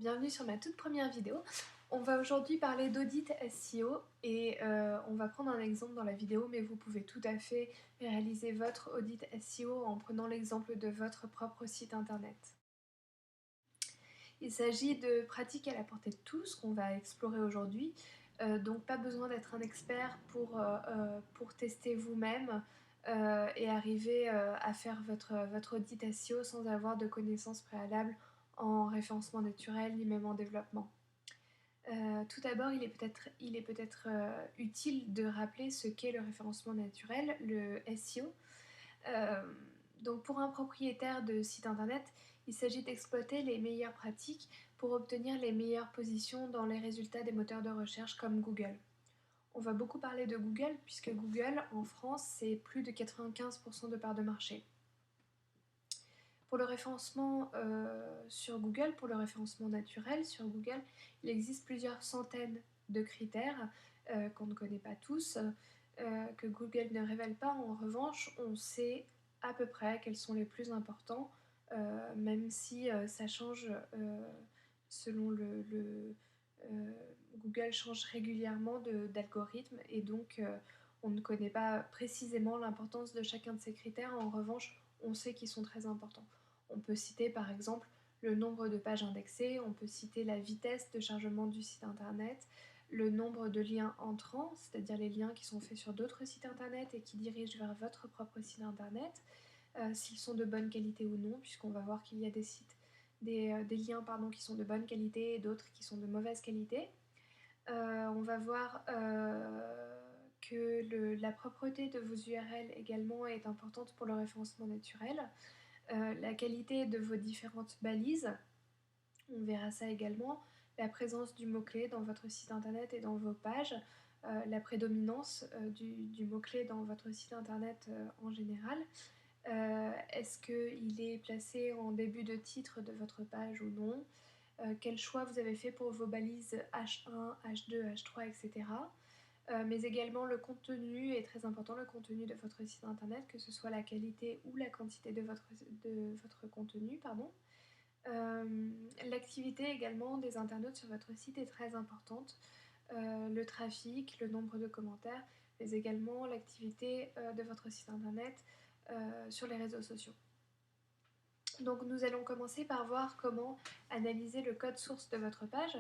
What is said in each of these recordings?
Bienvenue sur ma toute première vidéo. On va aujourd'hui parler d'audit SEO et on va prendre un exemple dans la vidéo, mais vous pouvez tout à fait réaliser votre audit SEO en prenant l'exemple de votre propre site internet. Il s'agit de pratiques à la portée de tous qu'on va explorer aujourd'hui, donc pas besoin d'être un expert pour tester vous-même et arriver à faire votre audit SEO sans avoir de connaissances préalables en référencement naturel ni même en développement. Tout d'abord, il est peut-être utile de rappeler ce qu'est le référencement naturel, le SEO. Euh, donc pour un propriétaire de site internet, il s'agit d'exploiter les meilleures pratiques pour obtenir les meilleures positions dans les résultats des moteurs de recherche comme Google. On va beaucoup parler de Google puisque Google en France c'est plus de 95% de part de marché. Pour le référencement sur Google, pour le référencement naturel sur Google, il existe plusieurs centaines de critères qu'on ne connaît pas tous, que Google ne révèle pas. En revanche, on sait à peu près quels sont les plus importants, même si ça change selon euh, Google change régulièrement d'algorithme et donc on ne connaît pas précisément l'importance de chacun de ces critères. En revanche, on sait qu'ils sont très importants. On peut citer par exemple le nombre de pages indexées, on peut citer la vitesse de chargement du site internet, le nombre de liens entrants, c'est-à-dire les liens qui sont faits sur d'autres sites internet et qui dirigent vers votre propre site internet, s'ils sont de bonne qualité ou non, puisqu'on va voir qu'il y a des liens qui sont de bonne qualité et d'autres qui sont de mauvaise qualité. On va voir que la propreté de vos URL également est importante pour le référencement naturel. La qualité de vos différentes balises, on verra ça également, la présence du mot-clé dans votre site internet et dans vos pages, la prédominance du mot-clé dans votre site internet en général. Est-ce qu'il est placé en début de titre de votre page ou non? Quel choix vous avez fait pour vos balises H1, H2, H3, etc. Mais également le contenu est très important, le contenu de votre site internet, que ce soit la qualité ou la quantité de votre contenu, pardon. L'activité également des internautes sur votre site est très importante. Le trafic, le nombre de commentaires, mais également l'activité de votre site internet sur les réseaux sociaux. Donc nous allons commencer par voir comment analyser le code source de votre page.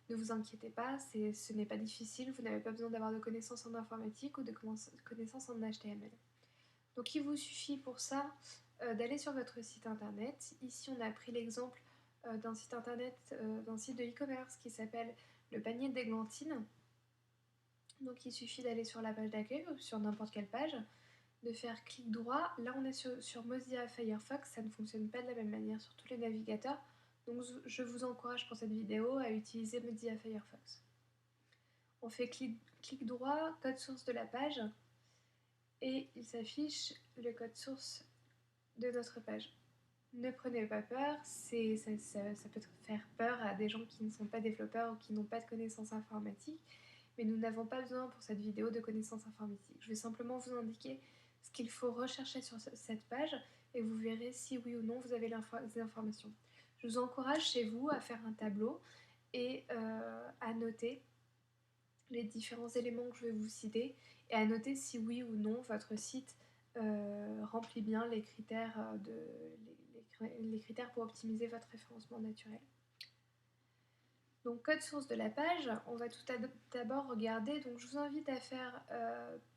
Ne vous inquiétez pas, ce n'est pas difficile, vous n'avez pas besoin d'avoir de connaissances en informatique ou de connaissances en HTML. Donc il vous suffit pour ça d'aller sur votre site internet. Ici on a pris l'exemple d'un site internet, d'un site de e-commerce qui s'appelle le panier d'églantine. Donc il suffit d'aller sur la page d'accueil ou sur n'importe quelle page, de faire clic droit. Là on est sur Mozilla Firefox, ça ne fonctionne pas de la même manière sur tous les navigateurs. Donc je vous encourage pour cette vidéo à utiliser Mozilla Firefox. On fait clic droit, code source de la page, et il s'affiche le code source de notre page. Ne prenez pas peur, ça peut faire peur à des gens qui ne sont pas développeurs ou qui n'ont pas de connaissances informatiques, mais nous n'avons pas besoin pour cette vidéo de connaissances informatiques. Je vais simplement vous indiquer ce qu'il faut rechercher sur cette page et vous verrez si oui ou non vous avez les informations. Je vous encourage chez vous à faire un tableau et à noter les différents éléments que je vais vous citer et à noter si oui ou non votre site remplit bien les critères, les critères pour optimiser votre référencement naturel. Donc code source de la page, on va tout d'abord regarder, donc je vous invite à faire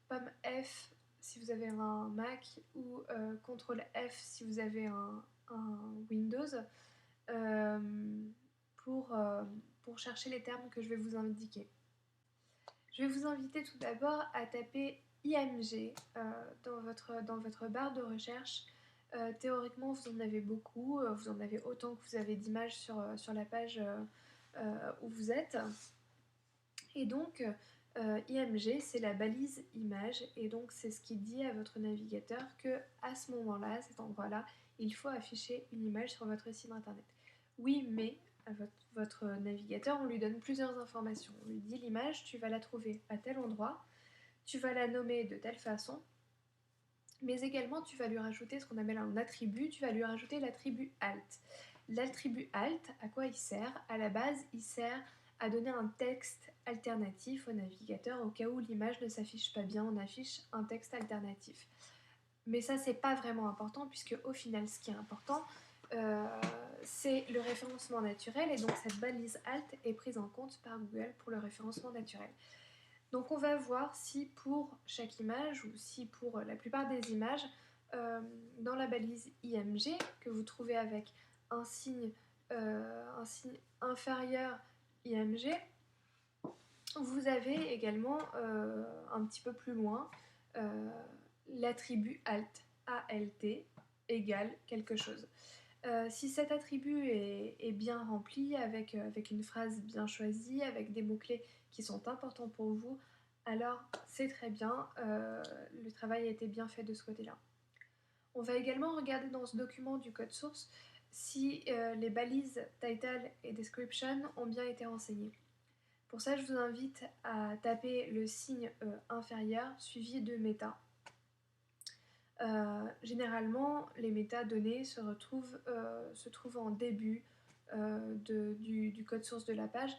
POM F si vous avez un Mac ou CTRL F si vous avez un Windows pour chercher les termes que je vais vous indiquer. Je vais vous inviter tout d'abord à taper IMG dans votre barre de recherche. Théoriquement, vous en avez beaucoup, vous en avez autant que vous avez d'images sur la page où vous êtes. Et donc, IMG, c'est la balise image, et donc c'est ce qui dit à votre navigateur que à ce moment-là, à cet endroit-là, il faut afficher une image sur votre site internet. Oui, mais à votre navigateur, on lui donne plusieurs informations. On lui dit l'image, tu vas la trouver à tel endroit, tu vas la nommer de telle façon, mais également tu vas lui rajouter ce qu'on appelle un attribut, tu vas lui rajouter l'attribut alt. L'attribut alt, à quoi il sert? À la base, il sert à donner un texte alternatif au navigateur au cas où l'image ne s'affiche pas bien, on affiche un texte alternatif. Mais ça, c'est pas vraiment important puisque au final, ce qui est important, euh, c'est le référencement naturel et donc cette balise alt est prise en compte par Google pour le référencement naturel. Donc on va voir si pour chaque image ou si pour la plupart des images, dans la balise IMG que vous trouvez avec un signe inférieur IMG, vous avez également un petit peu plus loin euh, l'attribut alt, ALT, égale quelque chose. Si cet attribut est bien rempli, avec une phrase bien choisie, avec des mots-clés qui sont importants pour vous, alors c'est très bien, le travail a été bien fait de ce côté-là. On va également regarder dans ce document du code source si les balises title et description ont bien été renseignées. Pour ça, je vous invite à taper le signe inférieur suivi de méta. Généralement, les métadonnées se trouvent en début du code source de la page.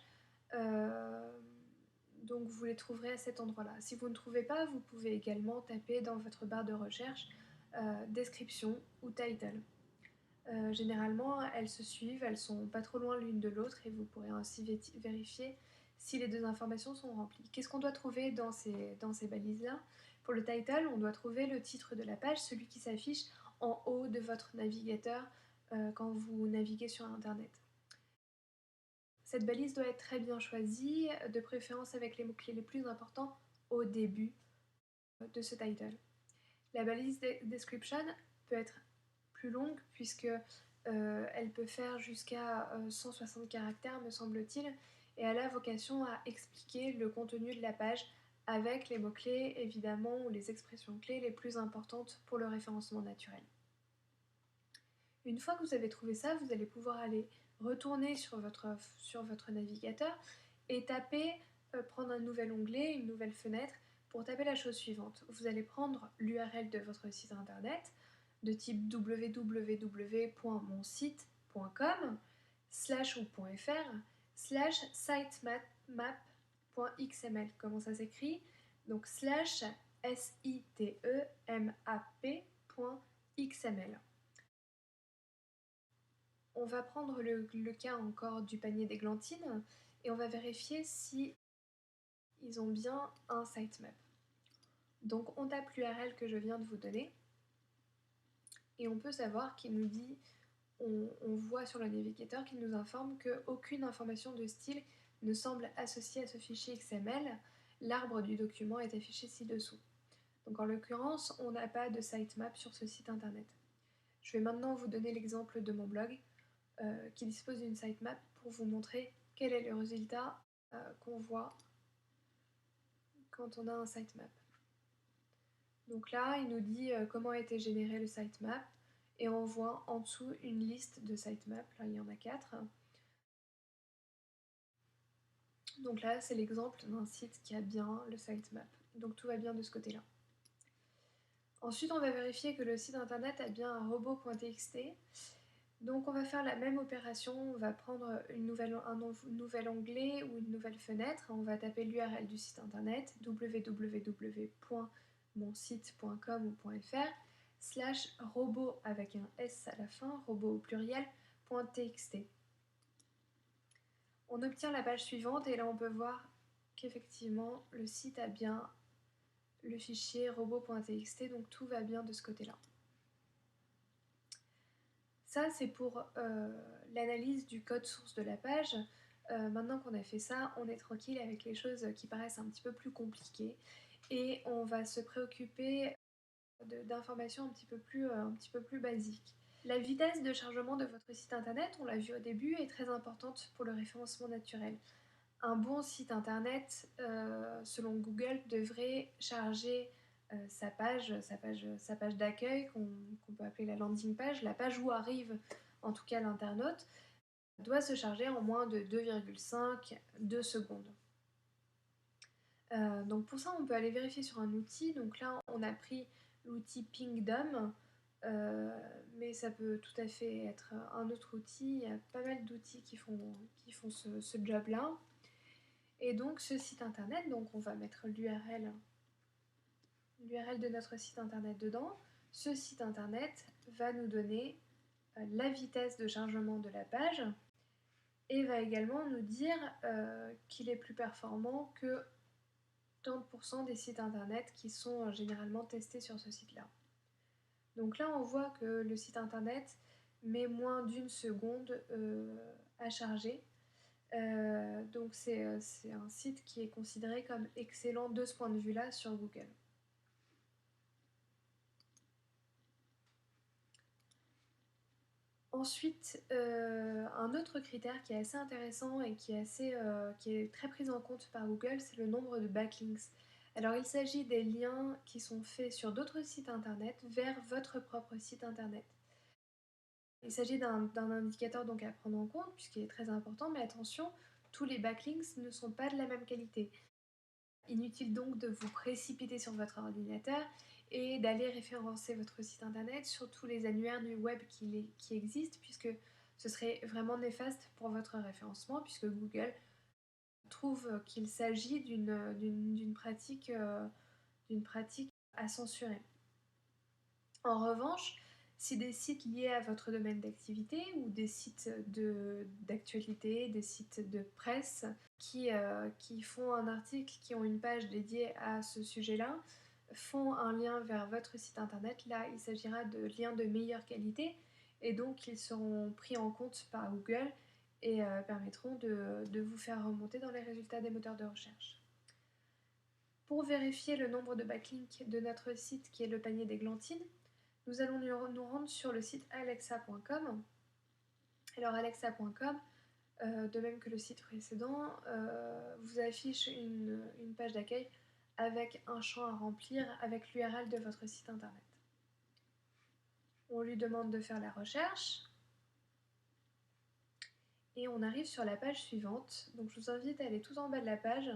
Donc vous les trouverez à cet endroit-là. Si vous ne trouvez pas, vous pouvez également taper dans votre barre de recherche description ou title. Généralement, elles se suivent, elles sont pas trop loin l'une de l'autre et vous pourrez ainsi vérifier si les deux informations sont remplies. Qu'est-ce qu'on doit trouver dans ces balises-là? Pour le title, on doit trouver le titre de la page, celui qui s'affiche en haut de votre navigateur quand vous naviguez sur Internet. Cette balise doit être très bien choisie, de préférence avec les mots-clés les plus importants au début de ce title. La balise description peut être plus longue puisque elle peut faire jusqu'à 160 caractères me semble-t-il et elle a vocation à expliquer le contenu de la page avec les mots-clés évidemment ou les expressions clés les plus importantes pour le référencement naturel. Une fois que vous avez trouvé ça, vous allez pouvoir aller retourner sur votre navigateur et taper, prendre un nouvel onglet, une nouvelle fenêtre pour taper la chose suivante. Vous allez prendre l'URL de votre site internet de type www.monsite.com /ou .fr /sitemap.xml. Comment ça s'écrit? Donc /sitemap.xml. On va prendre le cas encore du panier d'églantines et on va vérifier si ils ont bien un sitemap. Donc on tape l'URL que je viens de vous donner et on peut savoir qu'il nous dit, on voit sur le navigateur qu'il nous informe qu'aucune information de style ne semble associée à ce fichier XML. L'arbre du document est affiché ci-dessous. Donc en l'occurrence, on n'a pas de sitemap sur ce site internet. Je vais maintenant vous donner l'exemple de mon blog qui dispose d'une sitemap pour vous montrer quel est le résultat qu'on voit quand on a un sitemap. Donc là, il nous dit comment a été généré le sitemap et on voit en dessous une liste de sitemaps. Là, il y en a 4. Donc là, c'est l'exemple d'un site qui a bien le sitemap. Donc tout va bien de ce côté-là. Ensuite, on va vérifier que le site internet a bien un robot.txt. Donc on va faire la même opération, on va prendre un nouvel onglet ou une nouvelle fenêtre, on va taper l'URL du site internet www.monsite.com ou .fr /robot avec un S à la fin, robot au pluriel, .txt. On obtient la page suivante et là on peut voir qu'effectivement le site a bien le fichier robot.txt, donc tout va bien de ce côté-là. Ça, c'est pour l'analyse du code source de la page. Maintenant qu'on a fait ça, on est tranquille avec les choses qui paraissent un petit peu plus compliquées et on va se préoccuper d'informations un petit peu plus basiques. La vitesse de chargement de votre site internet, on l'a vu au début, est très importante pour le référencement naturel. Un bon site internet, selon Google, devrait charger sa page d'accueil, qu'on peut appeler la landing page, la page où arrive en tout cas l'internaute, doit se charger en moins de 2,5 secondes. Donc pour ça, on peut aller vérifier sur un outil. Donc là, on a pris l'outil Pingdom. mais ça peut tout à fait être un autre outil. Il y a pas mal d'outils qui font ce job-là. Et donc ce site internet, donc on va mettre l'URL de notre site internet dedans. Ce site internet va nous donner la vitesse de chargement de la page et va également nous dire qu'il est plus performant que 30% des sites internet qui sont généralement testés sur ce site-là. Donc là, on voit que le site internet met moins d'une seconde à charger. Donc c'est un site qui est considéré comme excellent de ce point de vue-là sur Google. Ensuite, un autre critère qui est assez intéressant et qui est très pris en compte par Google, c'est le nombre de backlinks. Alors il s'agit des liens qui sont faits sur d'autres sites internet vers votre propre site internet. Il s'agit d'un indicateur donc à prendre en compte puisqu'il est très important, mais attention, tous les backlinks ne sont pas de la même qualité. Inutile donc de vous précipiter sur votre ordinateur et d'aller référencer votre site internet sur tous les annuaires du web qui existent, puisque ce serait vraiment néfaste pour votre référencement, puisque Google trouve qu'il s'agit d'une pratique à censurer. En revanche, si des sites liés à votre domaine d'activité ou des sites d'actualité, des sites de presse qui font un article, qui ont une page dédiée à ce sujet-là, font un lien vers votre site internet, là il s'agira de liens de meilleure qualité et donc ils seront pris en compte par Google et permettront de vous faire remonter dans les résultats des moteurs de recherche. Pour vérifier le nombre de backlinks de notre site qui est le panier d'églantine, nous allons nous rendre sur le site alexa.com. Alors alexa.com, de même que le site précédent, vous affiche une page d'accueil avec un champ à remplir avec l'URL de votre site internet. On lui demande de faire la recherche et on arrive sur la page suivante. Donc je vous invite à aller tout en bas de la page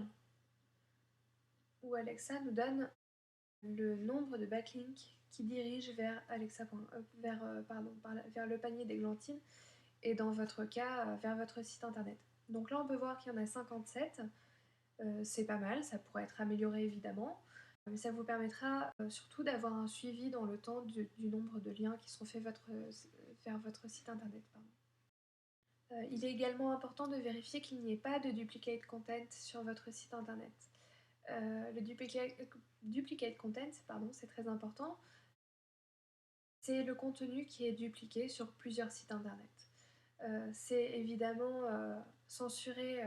où Alexa nous donne le nombre de backlinks qui dirigent vers vers le panier d'églantine et dans votre cas vers votre site internet. Donc là on peut voir qu'il y en a 57, c'est pas mal, ça pourrait être amélioré évidemment, mais ça vous permettra surtout d'avoir un suivi dans le temps du nombre de liens qui sont faits vers votre site internet. Il est également important de vérifier qu'il n'y ait pas de duplicate content sur votre site internet. Le duplicate content, c'est très important. C'est le contenu qui est dupliqué sur plusieurs sites internet. C'est évidemment censuré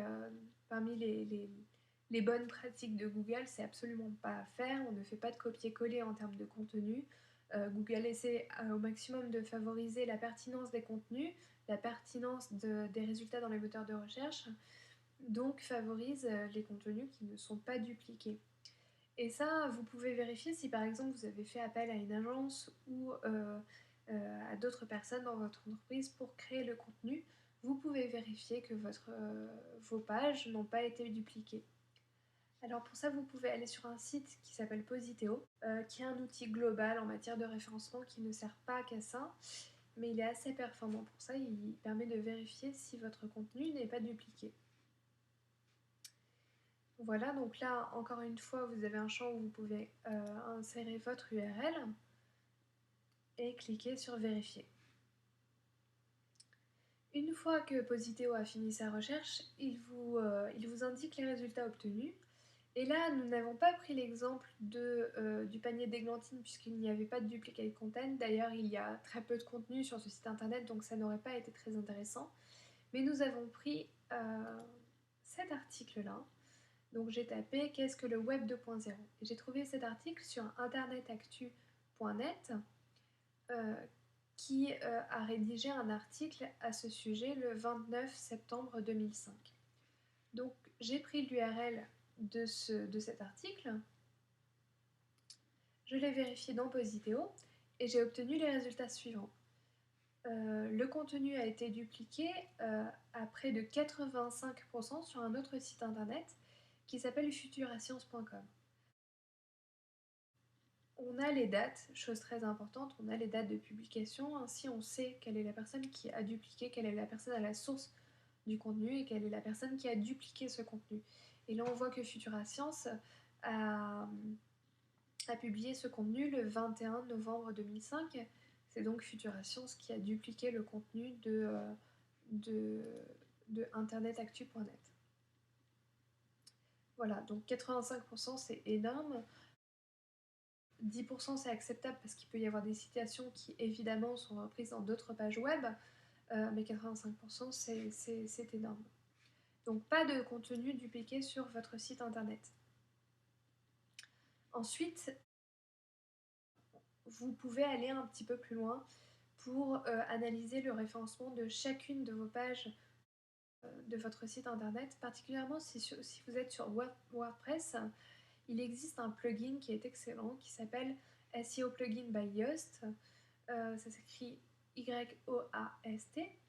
parmi les bonnes pratiques de Google, c'est absolument pas à faire. On ne fait pas de copier-coller en termes de contenu. Google essaie au maximum de favoriser la pertinence des contenus, la pertinence des résultats dans les moteurs de recherche, donc favorise les contenus qui ne sont pas dupliqués. Et ça, vous pouvez vérifier si par exemple vous avez fait appel à une agence ou à d'autres personnes dans votre entreprise pour créer le contenu. Vous pouvez vérifier que vos pages n'ont pas été dupliquées. Alors pour ça, vous pouvez aller sur un site qui s'appelle Positeo, qui est un outil global en matière de référencement qui ne sert pas qu'à ça, mais il est assez performant pour ça, il permet de vérifier si votre contenu n'est pas dupliqué. Voilà, donc là, encore une fois, vous avez un champ où vous pouvez insérer votre URL et cliquer sur Vérifier. Une fois que Positeo a fini sa recherche, il vous indique les résultats obtenus. Et là, nous n'avons pas pris l'exemple du panier d'églantine puisqu'il n'y avait pas de duplicate content. D'ailleurs, il y a très peu de contenu sur ce site internet, donc ça n'aurait pas été très intéressant. Mais nous avons pris cet article-là. Donc j'ai tapé qu'est-ce que le web 2.0 et j'ai trouvé cet article sur internetactu.net qui a rédigé un article à ce sujet le 29 septembre 2005. Donc j'ai pris l'URL de cet article, je l'ai vérifié dans Positeo et j'ai obtenu les résultats suivants. Le contenu a été dupliqué à près de 85% sur un autre site internet qui s'appelle futurascience.com. On a les dates, chose très importante, on a les dates de publication, ainsi on sait quelle est la personne qui a dupliqué, quelle est la personne à la source du contenu et quelle est la personne qui a dupliqué ce contenu. Et là on voit que Futura Science a publié ce contenu le 21 novembre 2005. C'est donc Futura Science qui a dupliqué le contenu de internetactu.net. Voilà, donc 85% c'est énorme. 10% c'est acceptable parce qu'il peut y avoir des citations qui évidemment sont reprises dans d'autres pages web, mais 85% c'est énorme. Donc pas de contenu dupliqué sur votre site internet. Ensuite, vous pouvez aller un petit peu plus loin pour analyser le référencement de chacune de vos pages de votre site internet, particulièrement si vous êtes sur WordPress. Il existe un plugin qui est excellent qui s'appelle SEO Plugin by Yoast, ça s'écrit Y-O-A-S-T,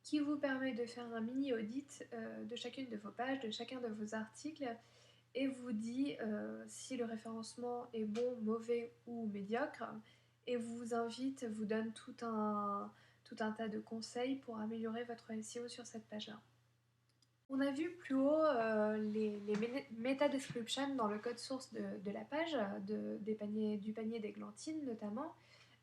qui vous permet de faire un mini audit de chacune de vos pages, de chacun de vos articles, et vous dit si le référencement est bon, mauvais ou médiocre, et vous invite, vous donne tout un tas de conseils pour améliorer votre SEO sur cette page-là. On a vu plus haut les meta descriptions dans le code source de la page, du panier d'églantine notamment.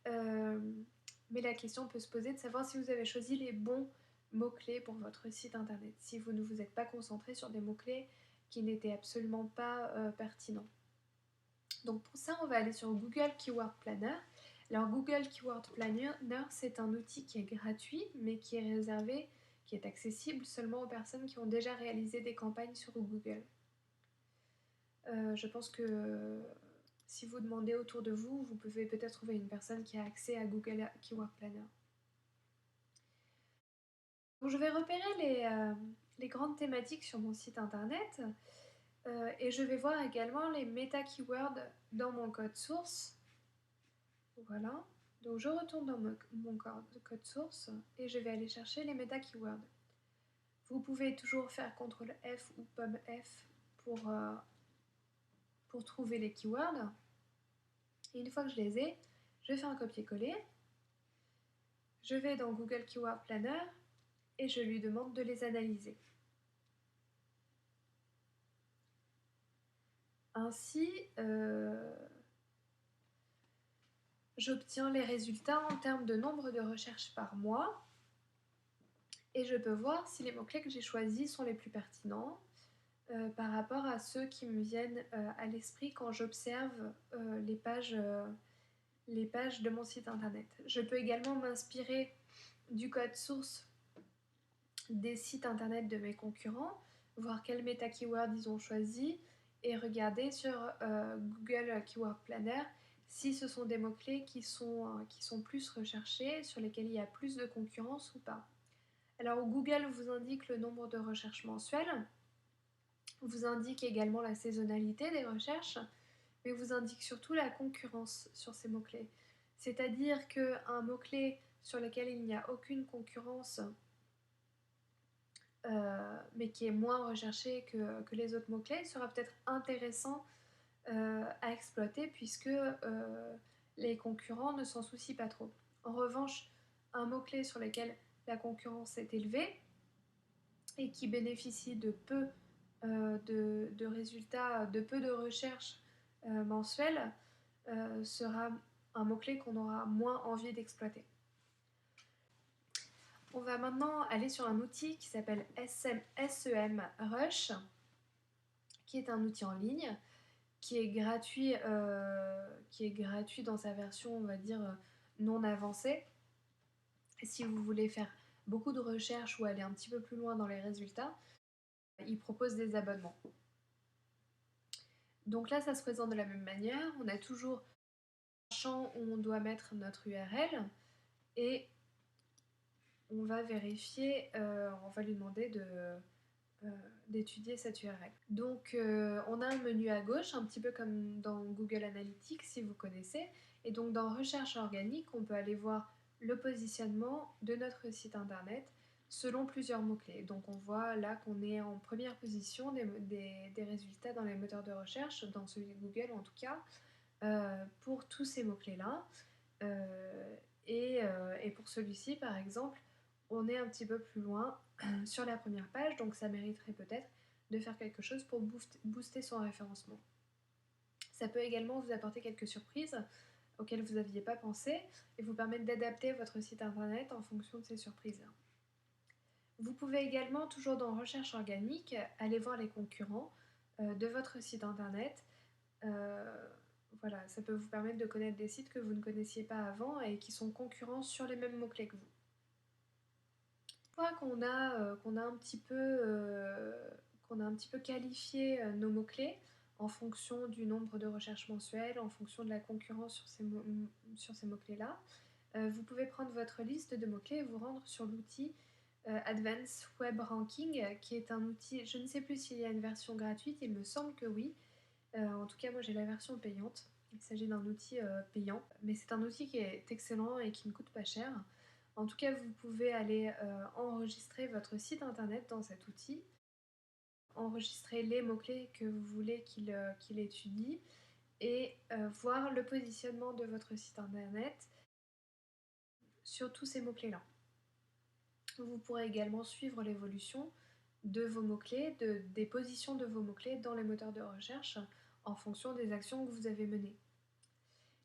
Mais la question peut se poser de savoir si vous avez choisi les bons mots-clés pour votre site internet, si vous ne vous êtes pas concentré sur des mots-clés qui n'étaient absolument pas pertinents. Donc pour ça, on va aller sur Google Keyword Planner. Alors Google Keyword Planner, c'est un outil qui est gratuit, mais qui est réservé, qui est accessible seulement aux personnes qui ont déjà réalisé des campagnes sur Google. Je pense que si vous demandez autour de vous, vous pouvez peut-être trouver une personne qui a accès à Google Keyword Planner. Donc je vais repérer les grandes thématiques sur mon site internet et je vais voir également les méta-keywords dans mon code source. Voilà, donc je retourne dans mon code source et je vais aller chercher les méta-keywords. Vous pouvez toujours faire CTRL F ou pomme F pour trouver les keywords. Et une fois que je les ai, je fais un copier-coller. Je vais dans Google Keyword Planner et je lui demande de les analyser. Ainsi, j'obtiens les résultats en termes de nombre de recherches par mois et je peux voir si les mots-clés que j'ai choisis sont les plus pertinents par rapport à ceux qui me viennent à l'esprit quand j'observe les pages de mon site internet. Je peux également m'inspirer du code source des sites internet de mes concurrents, voir quels méta-keywords ils ont choisi et regarder sur Google Keyword Planner si ce sont des mots-clés qui sont plus recherchés, sur lesquels il y a plus de concurrence ou pas. Alors Google vous indique le nombre de recherches mensuelles, vous indique également la saisonnalité des recherches, mais vous indique surtout la concurrence sur ces mots-clés. C'est-à-dire qu'un mot-clé sur lequel il n'y a aucune concurrence, mais qui est moins recherché que les autres mots-clés, sera peut-être intéressant à exploiter puisque les concurrents ne s'en soucient pas trop. En revanche, un mot-clé sur lequel la concurrence est élevée et qui bénéficie de peu de résultats, de peu de recherches mensuelles, sera un mot-clé qu'on aura moins envie d'exploiter. On va maintenant aller sur un outil qui s'appelle SEMrush, qui est un outil en ligne, qui est gratuit dans sa version, on va dire, non avancée. Si vous voulez faire beaucoup de recherches ou aller un petit peu plus loin dans les résultats, il propose des abonnements. Donc là, ça se présente de la même manière. On a toujours un champ où on doit mettre notre URL et on va vérifier, on va lui demander d'étudier cette URL. Donc on a un menu à gauche, un petit peu comme dans Google Analytics si vous connaissez, et donc dans Recherche organique, on peut aller voir le positionnement de notre site internet selon plusieurs mots-clés. Donc on voit là qu'on est en première position des résultats dans les moteurs de recherche, dans celui de Google en tout cas, pour tous ces mots-clés-là. Et pour celui-ci, par exemple, on est un petit peu plus loin sur la première page, donc ça mériterait peut-être de faire quelque chose pour booster son référencement. Ça peut également vous apporter quelques surprises auxquelles vous n'aviez pas pensé et vous permettre d'adapter votre site internet en fonction de ces surprises-là. Vous pouvez également, toujours dans Recherche organique, aller voir les concurrents de votre site internet. Voilà, ça peut vous permettre de connaître des sites que vous ne connaissiez pas avant et qui sont concurrents sur les mêmes mots-clés que vous. Une fois qu'on a un petit peu qualifié nos mots-clés en fonction du nombre de recherches mensuelles, en fonction de la concurrence sur ces mots-clés-là, vous pouvez prendre votre liste de mots-clés et vous rendre sur l'outil Advanced Web Ranking, qui est un outil, je ne sais plus s'il y a une version gratuite, il me semble que oui. En tout cas, moi j'ai la version payante. Il s'agit d'un outil payant, mais c'est un outil qui est excellent et qui ne coûte pas cher. En tout cas, vous pouvez aller enregistrer votre site internet dans cet outil, enregistrer les mots-clés que vous voulez qu'il étudie et voir le positionnement de votre site internet sur tous ces mots-clés-là. Vous pourrez également suivre l'évolution de vos mots-clés, des positions de vos mots-clés dans les moteurs de recherche en fonction des actions que vous avez menées.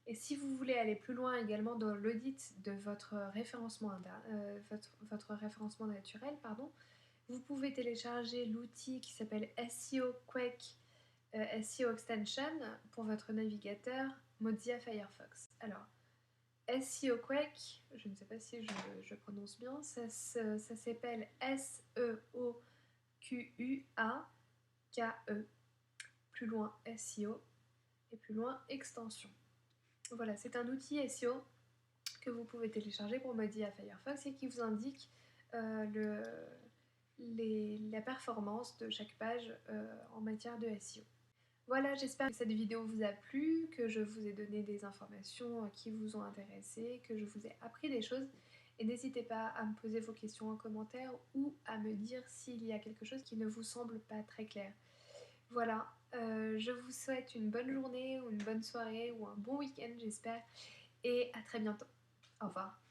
Et si vous voulez aller plus loin également dans l'audit de votre référencement naturel, vous pouvez télécharger l'outil qui s'appelle SEO Quake SEO Extension pour votre navigateur Mozilla Firefox. Alors, SEO Quake, je ne sais pas si je prononce bien, ça s'appelle SEOQUAKE, plus loin SEO et plus loin extension. Voilà, c'est un outil SEO que vous pouvez télécharger pour Mozilla Firefox et qui vous indique la performance de chaque page en matière de SEO. Voilà, j'espère que cette vidéo vous a plu, que je vous ai donné des informations qui vous ont intéressé, que je vous ai appris des choses. Et n'hésitez pas à me poser vos questions en commentaire ou à me dire s'il y a quelque chose qui ne vous semble pas très clair. Voilà, je vous souhaite une bonne journée ou une bonne soirée ou un bon week-end, j'espère. Et à très bientôt. Au revoir.